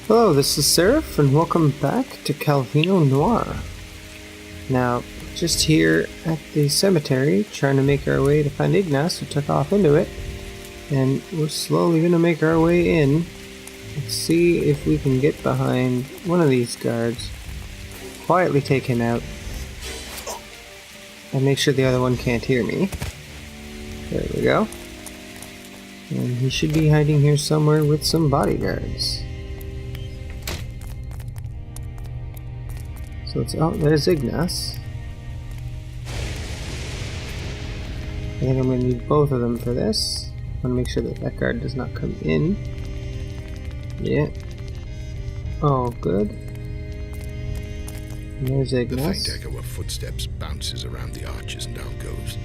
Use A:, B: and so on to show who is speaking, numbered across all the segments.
A: Hello, this is Seraph, and welcome back to Calvino Noir. Now, just here at the cemetery, trying to make our way to find Ignace, who took off into it, and we're slowly going to make our way in. Let's see if we can get behind one of these guards, quietly take him out, and make sure the other one can't hear me. There we go. And he should be hiding here somewhere with some bodyguards. So it's, oh, there's Ignace. I think I'm going to need both of them for this. I want to make sure that that guard does not come in. Yeah. Oh, good. And there's Ignace.
B: The faint echo of footsteps bounces around the arches and alcoves.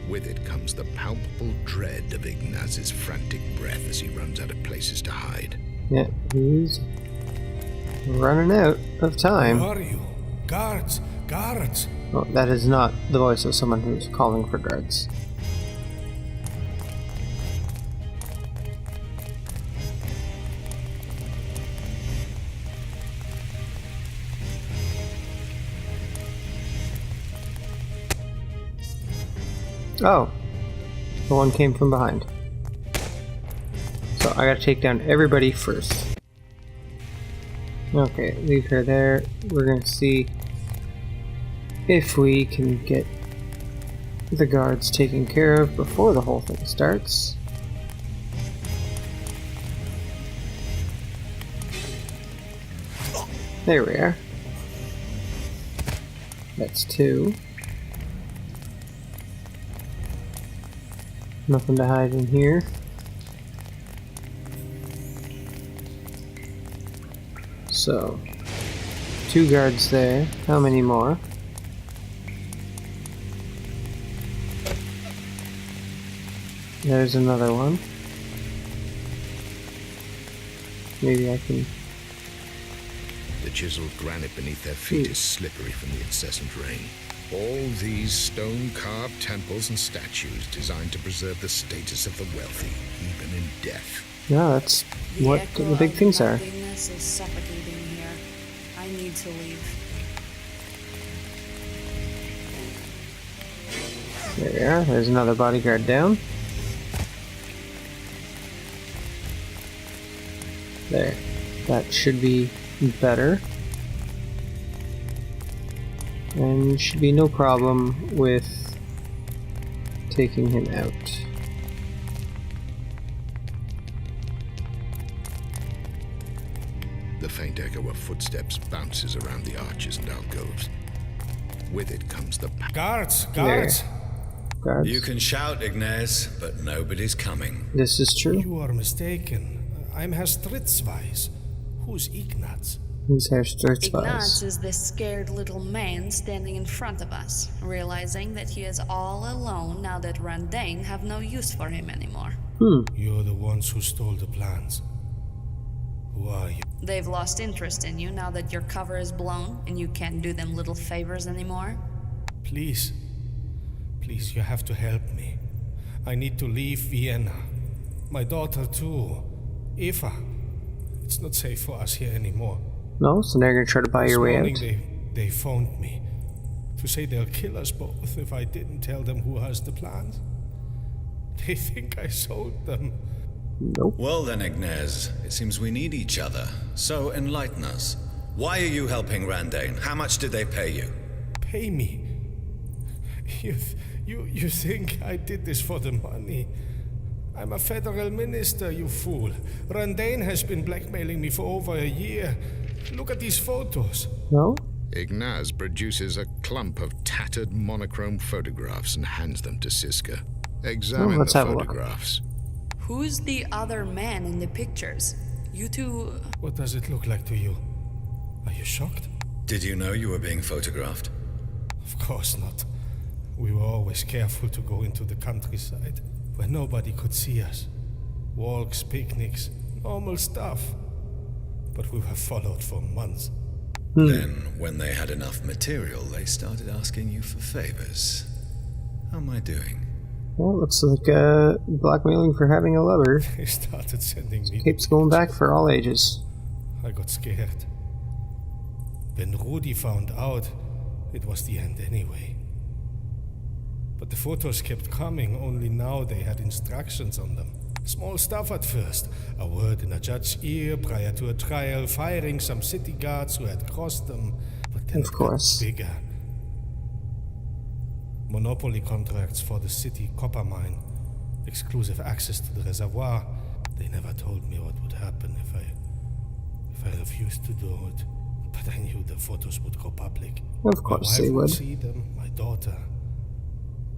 B: With it comes the palpable dread of Ignace's frantic breath as he runs out of places to hide.
A: Yeah, he's running out of time.
C: Who are you? Guards! Guards!
A: Oh, that is not the voice of someone who's calling for guards. Oh, the one came from behind. So I gotta take down everybody first. Okay, leave her there. We're gonna see if we can get the guards taken care of before the whole thing starts. There we are. That's two. Nothing to hide in here. So, two guards there. How many more? There's another one. Maybe I can...
B: The chiseled granite beneath their feet is slippery from the incessant rain. All these stone-carved temples and statues designed to preserve the status of the wealthy, even in death.
A: Yeah, that's what the big things are.
D: Nothingness is suffocating here. I need to leave.
A: There we are. There's another bodyguard down. There. That should be better. And should be no problem with taking him out.
B: The faint echo of footsteps bounces around the arches and alcoves. With it comes the...
C: Guards! Guards!
A: Guards.
E: You can shout, Ignace, but nobody's coming.
A: This is true.
C: You are mistaken. I'm Herr Stritzweis. Who's Ignaz?
A: Who's Herr Stritzweis?
D: Ignaz is this scared little man standing in front of us, realizing that he is all alone now that Randain have no use for him anymore.
C: You're the ones who stole the plans. Who are you?
D: They've lost interest in you now that your cover is blown and you can't do them little favors anymore.
C: Please. Please, you have to help me. I need to leave Vienna. My daughter too. Eva. It's not safe for us here anymore.
A: No? So now you're gonna try to buy your way out?
C: They phoned me to say they'll kill us both if I didn't tell them who has the plans. They think I sold them.
A: Nope.
E: Well then, Ignace, it seems we need each other. So enlighten us. Why are you helping Randain? How much did they pay you?
C: Pay me. You think I did this for the money? I'm a federal minister, you fool. Randain has been blackmailing me for over a year. Look at these photos.
A: No?
B: Ignace produces a clump of tattered monochrome photographs and hands them to Siska. Examine
A: let's
B: the
A: have a look.
B: photographs.
D: Who's the other man in the pictures? You two...
C: What does it look like to you? Are you shocked?
E: Did you know you were being photographed?
C: Of course not. We were always careful to go into the countryside, where nobody could see us. Walks, picnics, normal stuff. But we were followed for months.
E: Then, when they had enough material, they started asking you for favors. How am I doing?
A: Well, looks like blackmailing for having a lover.
C: They started sending me...
A: Keeps going back for all ages.
C: got scared. When Rudy found out, it was the end anyway. But the photos kept coming, only now they had instructions on them. Small stuff at first. A word in a judge's ear prior to a trial, firing some city guards who had crossed them. But then
A: Of course.
C: it got bigger. Monopoly contracts for the city copper mine. Exclusive access to the reservoir. They never told me what would happen if I refused to do it. But I knew the photos would go public.
A: Of course
C: my
A: they
C: wife
A: would.
C: see them, my daughter.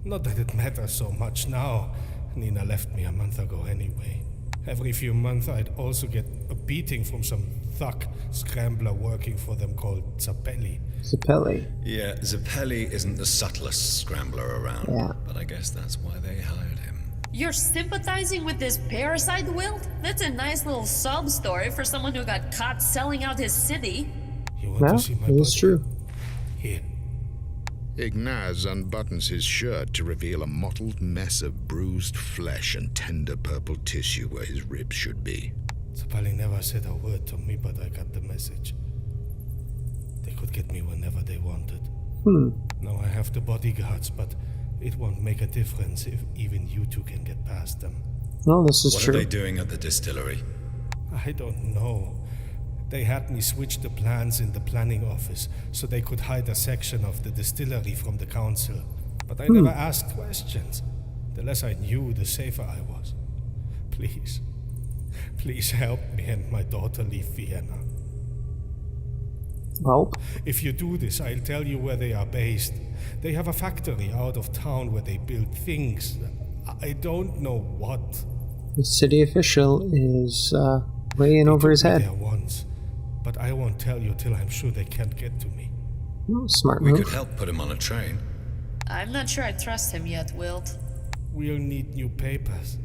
C: Not that it matters so much now. Nina left me a month ago anyway. Every few months I'd also get a beating from some thug scrambler working for them called Zappelli.
A: Zappelli.
E: Yeah, Zappelli isn't the subtlest scrambler around.
A: Yeah.
E: But I guess that's why they hired him.
D: You're sympathizing with this parasite, Wilt? That's a nice little sob story for someone who got caught selling out his city.
C: You want
A: No,
C: to see my
A: it is
C: body?
A: true.
C: Here.
B: Ignaz unbuttons his shirt to reveal a mottled mess of bruised flesh and tender purple tissue where his ribs should be.
C: Zappelli never said a word to me, but I got the message. They could get me whenever they wanted. Now I have the bodyguards, but it won't make a difference if even you two can get past them.
A: No, this is
E: What
A: true.
E: are they doing at the distillery?
C: I don't know. They had me switch the plans in the planning office so they could hide a section of the distillery from the council. But I never asked questions. The less I knew, the safer I was. Please. Please help me and my daughter leave Vienna.
A: Well,
C: If you do this, I'll tell you where they are based. They have a factory out of town where they build things. I don't know what.
A: the city official is way in over his
C: They took me
A: head.
C: there once, but I won't tell you till I'm sure they can't get to me.
A: Oh, smart
E: We
A: move.
E: could help put him on a train.
D: I'm not sure I trust him yet, Wilt.
C: We'll need new papers.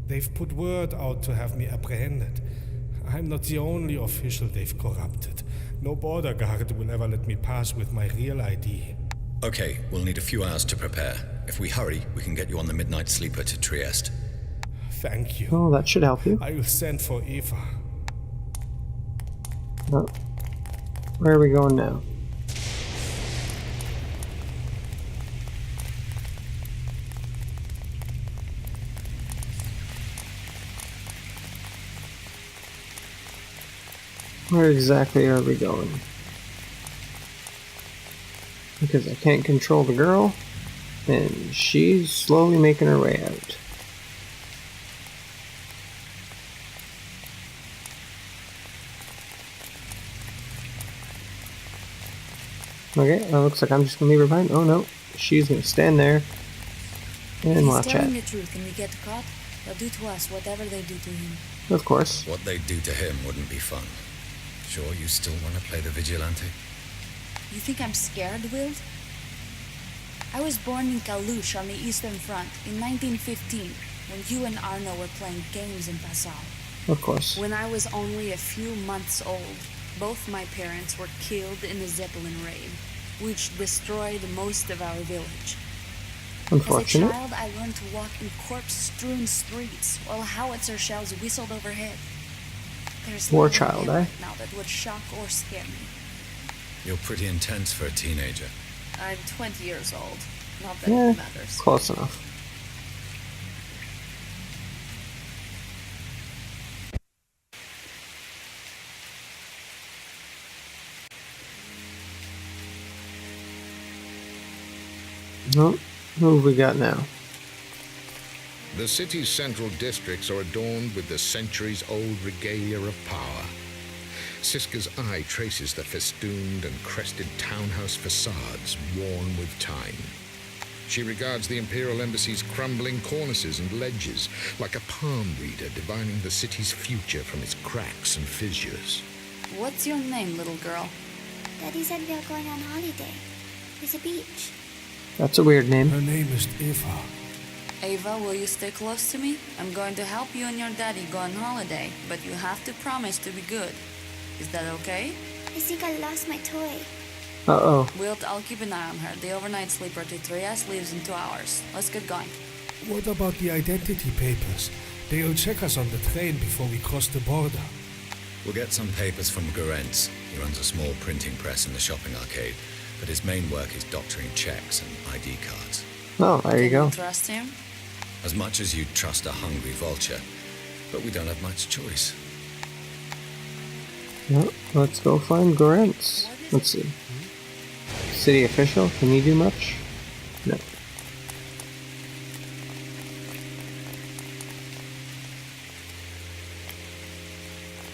C: They've put word out to have me apprehended. I'm not the only official they've corrupted. No border guard will ever let me pass with my real ID.
E: Okay, we'll need a few hours to prepare. If we hurry, we can get you on the midnight sleeper to Trieste.
C: Thank you.
A: Oh, that should help you.
C: I will send for Eva.
A: Oh. Where are we going now? Where exactly are we going? Because I can't control the girl, and she's slowly making her way out. Okay, it looks like I'm just gonna leave her behind. Oh no, she's gonna stand there and watch
D: telling
A: it.
D: the truth and we get caught, they'll do to us whatever they do to him.
A: Of course.
E: What they do to him wouldn't be fun. Sure you still want to play the vigilante?
D: You think I'm scared, Wilt? I was born in Kalush on the Eastern Front in 1915, when you and Arno were playing games in Passau.
A: Of course.
D: When I was only a few months old, both my parents were killed in a Zeppelin raid, which destroyed most of our village. As a
A: Unfortunate.
D: child, I learned to walk in corpse-strewn streets while howitzer shells whistled overhead. There's
A: War
D: nothing
A: child,
D: here
A: eh?
D: right now that would shock or scare me.
E: You're pretty intense for a teenager.
D: I'm 20 years old. Not that
A: Yeah,
D: it matters.
A: close enough. No, who have we got now?
B: The city's central districts are adorned with the centuries-old regalia of power. Siska's eye traces the festooned and crested townhouse facades worn with time. She regards the Imperial Embassy's crumbling cornices and ledges like a palm reader divining the city's future from its cracks and fissures.
D: What's your name, little girl?
F: Daddy said we are going on holiday. There's a beach.
A: That's a weird name.
C: Her name is Eva.
D: Ava, will you stay close to me? I'm going to help you and your daddy go on holiday, but you have to promise to be good. Is that okay?
F: I think I lost my toy.
A: Uh-oh.
D: Wilt, I'll keep an eye on her. The overnight sleeper to Trieste leaves in 2 hours. Let's get going.
C: What about the identity papers? They'll check us on the train before we cross the border.
E: We'll get some papers from Garentz. He runs a small printing press in the shopping arcade, but his main work is doctoring checks and ID cards.
A: Oh, there you
D: Can
A: go.
D: you trust him?
E: As much as you'd trust a hungry vulture, but we don't have much choice.
A: Well, let's go find Garentz. Let's see. City official, can he do much? No.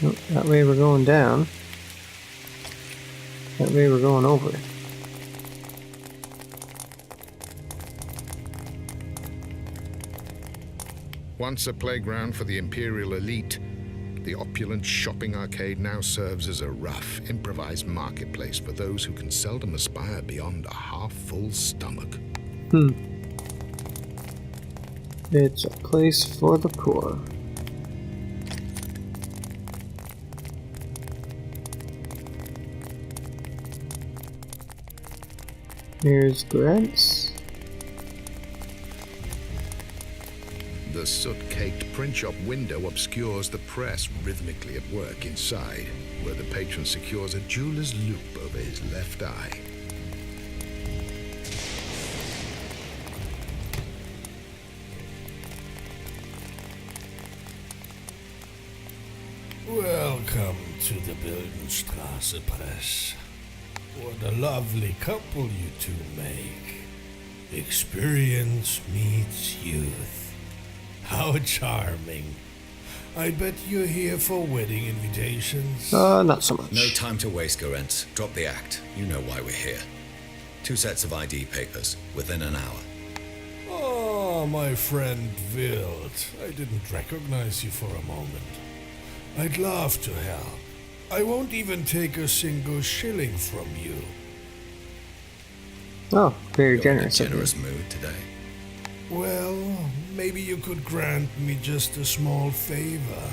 A: Nope, that way we're going down. That way we're going over.
B: Once a playground for the Imperial elite, the opulent shopping arcade now serves as a rough, improvised marketplace for those who can seldom aspire beyond a half-full stomach.
A: It's a place for the poor. Here's Garentz.
B: The soot-caked print shop window obscures the press rhythmically at work inside, where the patron secures a jeweler's loop over his left eye.
C: Welcome to the Bildenstraße Press. What a lovely couple you two make. Experience meets youth. How charming. I bet you're here for wedding invitations.
A: Not so much.
E: No time to waste, Garentz. Drop the act. You know why we're here. 2 sets of ID papers, within an hour.
C: Oh, my friend Wild. I didn't recognize you for a moment. I'd love to help. I won't even take a single shilling from you.
A: Oh, very
E: You're in a
A: generous. of you.
E: generous mood today.
C: Well, maybe you could grant me just a small favor.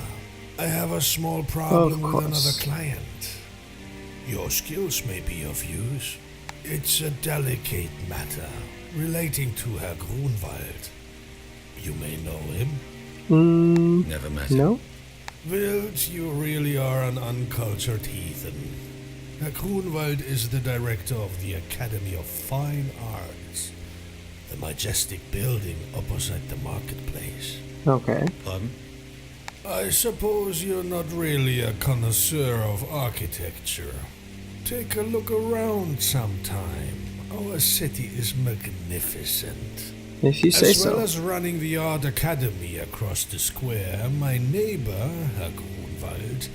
C: I have a small problem
A: Of
C: with another
A: course.
C: client. Your skills may be of use. It's a delicate matter relating to Herr Grunwald. You may know him.
E: Never met him.
A: No?
C: Wild, you really are an uncultured heathen. Herr Grunwald is the director of the Academy of Fine Arts, the majestic building opposite the marketplace.
A: Okay.
E: Pardon?
C: I suppose you're not really a connoisseur of architecture. Take a look around sometime. Our city is magnificent.
A: If you say
C: As well
A: so.
C: as running the art academy across the square, my neighbor, Herr Grunwald,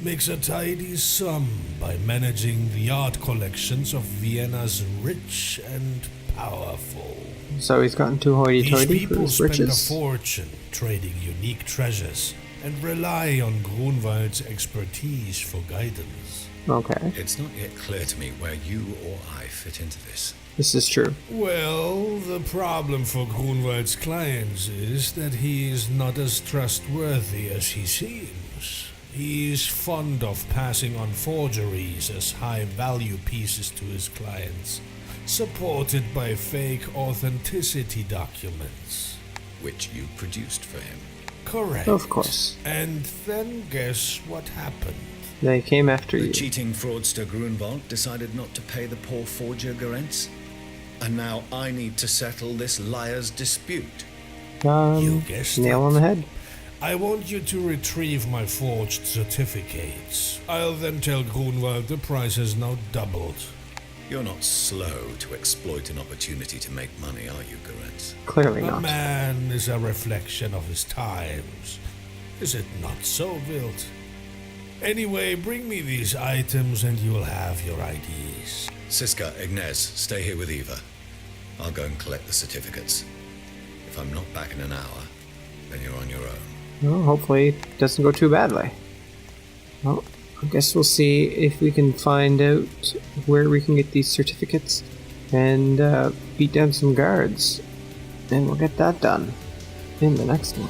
C: makes a tidy sum by managing the art collections of Vienna's rich and powerful.
A: So he's gotten too
C: These
A: hoity-toity for
C: people
A: his
C: spend a
A: riches.
C: fortune trading unique treasures and rely on Grunwald's expertise for guidance.
A: Okay,
E: It's not yet clear to me where you or I fit into this.
A: this is true.
C: Well, the problem for Grunwald's clients is that he is not as trustworthy as he seems. He is fond of passing on forgeries as high-value pieces to his clients, supported by fake authenticity documents.
E: Which you produced for him.
C: Correct.
A: Of course.
C: And then guess what happened?
A: They came after
E: The
A: you.
E: cheating fraudster Grunwald decided not to pay the poor forger Garentz. And now I need to settle this liar's dispute.
C: You guessed
A: Nail
C: it.
A: on the head.
C: I want you to retrieve my forged certificates. I'll then tell Grunwald the price has now doubled.
E: You're not slow to exploit an opportunity to make money, are you, Garentz?
A: Clearly
C: A
A: not.
C: man is a reflection of his times. Is it not so, Wild? Anyway, bring me these items and you'll have your IDs.
E: Siska, Ignaz, stay here with Eva. I'll go and collect the certificates. If I'm not back in an hour, then you're on your own.
A: Well, hopefully it doesn't go too badly. Well, I guess we'll see if we can find out where we can get these certificates and beat down some guards. And we'll get that done in the next one.